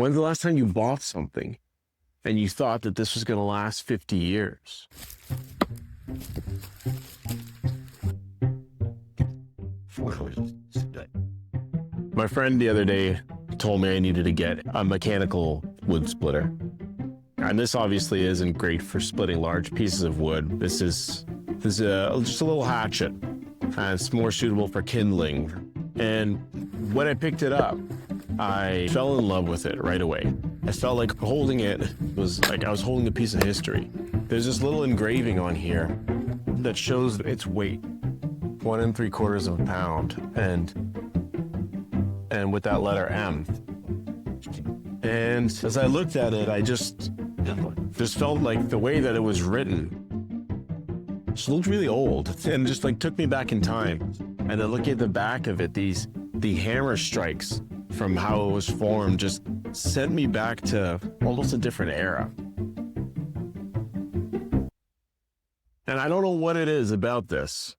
When's the last time you bought something and you thought that this was going to last 50 years? My friend the other day told me I needed to get a mechanical wood splitter. And this obviously isn't great for splitting large pieces of wood. This is just a little hatchet. And it's more suitable for kindling. And when I picked it up, I fell in love with it right away. I felt like holding it was like I was holding a piece of history. There's this little engraving on here that shows its weight, 1 3/4 pounds, and with that letter M. And as I looked at it, I just felt like the way that it was written just looked really old and just like took me back in time. And then looking at the back of it, the hammer strikes from how it was formed just sent me back to almost a different era. And I don't know what it is about this.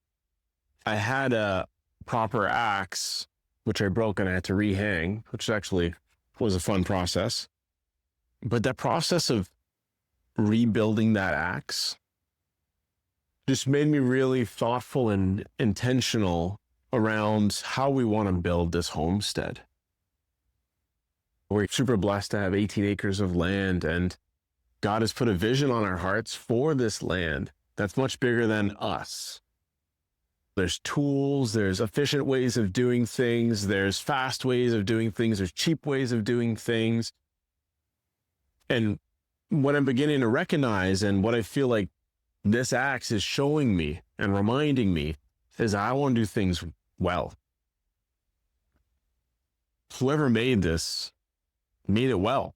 I had a proper axe, which I broke and I had to rehang, which actually was a fun process. But that process of rebuilding that axe just made me really thoughtful and intentional around how we want to build this homestead. We're super blessed to have 18 acres of land, and God has put a vision on our hearts for this land that's much bigger than us. There's tools, there's efficient ways of doing things, there's fast ways of doing things, there's cheap ways of doing things. And what I'm beginning to recognize, and what I feel like this axe is showing me and reminding me, is I want to do things well. Whoever made this made it well.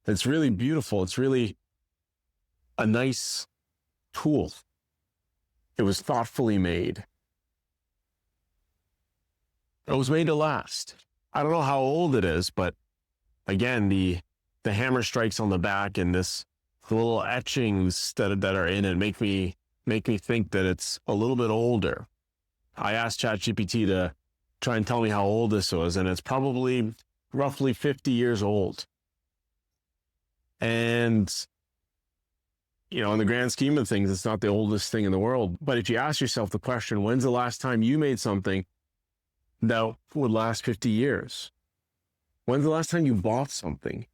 It's really beautiful. It's really a nice tool. It was thoughtfully made. It was made to last. I don't know how old it is, but again, the hammer strikes on the back and the little etchings that are in it make me think that it's a little bit older. I asked ChatGPT to try and tell me how old this was, and it's probably roughly 50 years old. And, in the grand scheme of things, it's not the oldest thing in the world. But if you ask yourself the question, when's the last time you made something that would last 50 years? When's the last time you bought something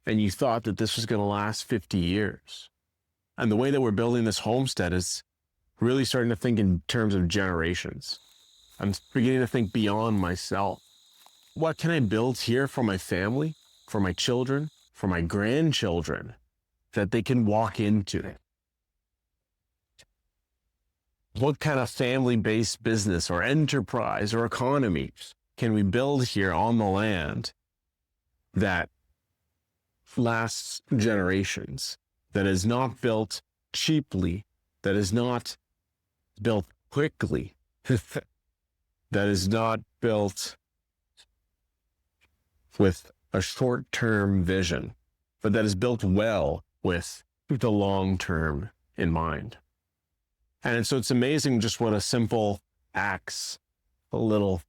and you thought that this was going to last 50 years? And the way that we're building this homestead is really starting to think in terms of generations. I'm beginning to think beyond myself. What can I build here for my family, for my children, for my grandchildren, that they can walk into? What kind of family-based business or enterprise or economy can we build here on the land that lasts generations, that is not built cheaply, that is not built quickly, that is not built with a short-term vision, but that is built well with the long-term in mind? And so it's amazing just what a simple axe, a little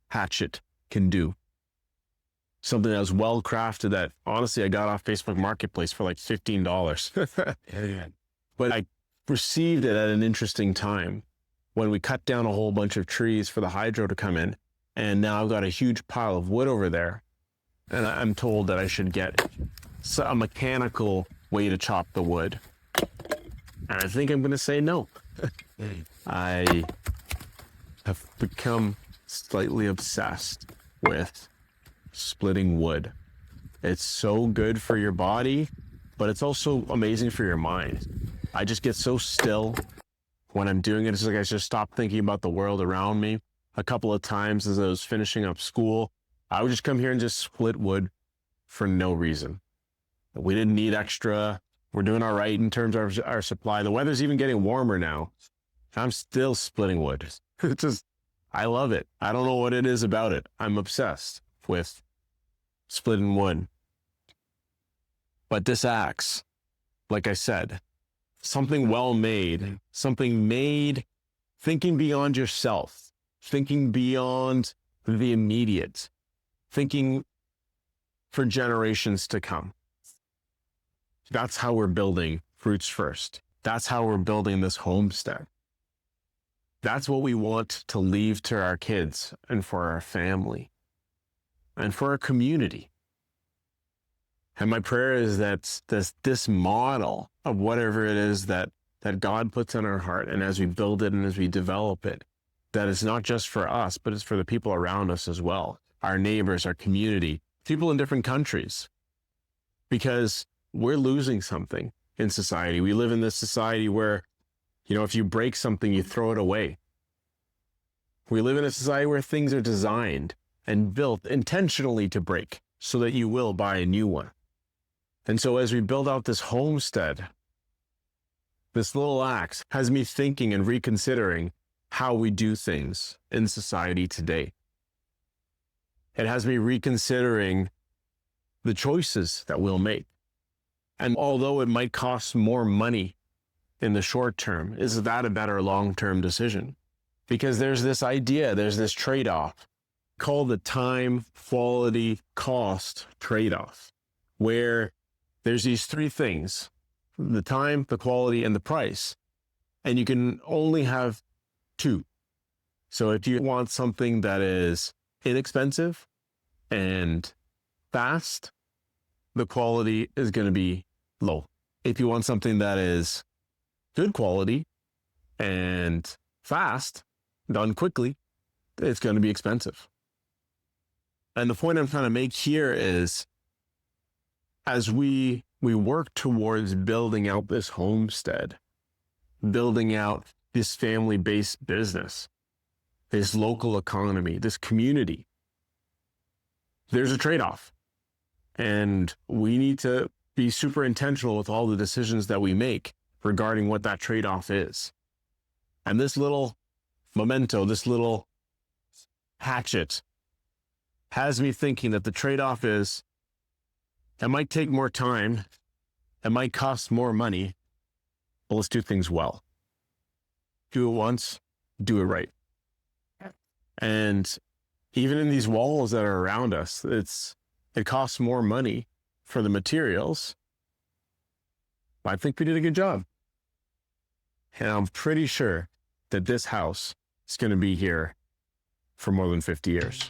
hatchet can do. Something that was well crafted that honestly I got off Facebook Marketplace for like $15. But I received it at an interesting time when we cut down a whole bunch of trees for the hydro to come in. And now I've got a huge pile of wood over there. And I'm told that I should get a mechanical way to chop the wood. And I think I'm going to say no. I have become slightly obsessed with splitting wood. It's so good for your body, but it's also amazing for your mind. I just get so still when I'm doing it. It's like I just stop thinking about the world around me. A couple of times as I was finishing up school, I would just come here and just split wood for no reason. We didn't need extra. We're doing all right in terms of our supply. The weather's even getting warmer now. I'm still splitting wood. I love it. I don't know what it is about it. I'm obsessed with splitting wood. But this axe, like I said, something well made, something made thinking beyond yourself, thinking beyond the immediate, thinking for generations to come. That's how we're building Fruits First. That's how we're building this homestead. That's what we want to leave to our kids and for our family and for our community. And my prayer is that this model of whatever it is that God puts in our heart, and as we build it and as we develop it, that it's not just for us, but it's for the people around us as well, our neighbors, our community, people in different countries. Because we're losing something in society. We live in this society where, if you break something, you throw it away. We live in a society where things are designed and built intentionally to break so that you will buy a new one. And so as we build out this homestead, this little axe has me thinking and reconsidering how we do things in society today. It has me reconsidering the choices that we'll make. And although it might cost more money in the short term, is that a better long-term decision? Because there's this idea, there's this trade-off called the time, quality, cost trade-off, where there's these three things: the time, the quality, and the price. And you can only have two. So if you want something that is inexpensive and fast, the quality is going to be low. If you want something that is good quality and fast, done quickly, it's going to be expensive. And the point I'm trying to make here is, as we work towards building out this homestead, building out this family-based business, this local economy, this community, there's a trade-off. And we need to be super intentional with all the decisions that we make regarding what that trade-off is. And this little memento, this little hatchet, has me thinking that the trade-off is, it might take more time, it might cost more money, but let's do things well. Do it once, do it right. And even in these walls that are around us, it costs more money for the materials. But I think we did a good job. And I'm pretty sure that this house is going to be here for more than 50 years.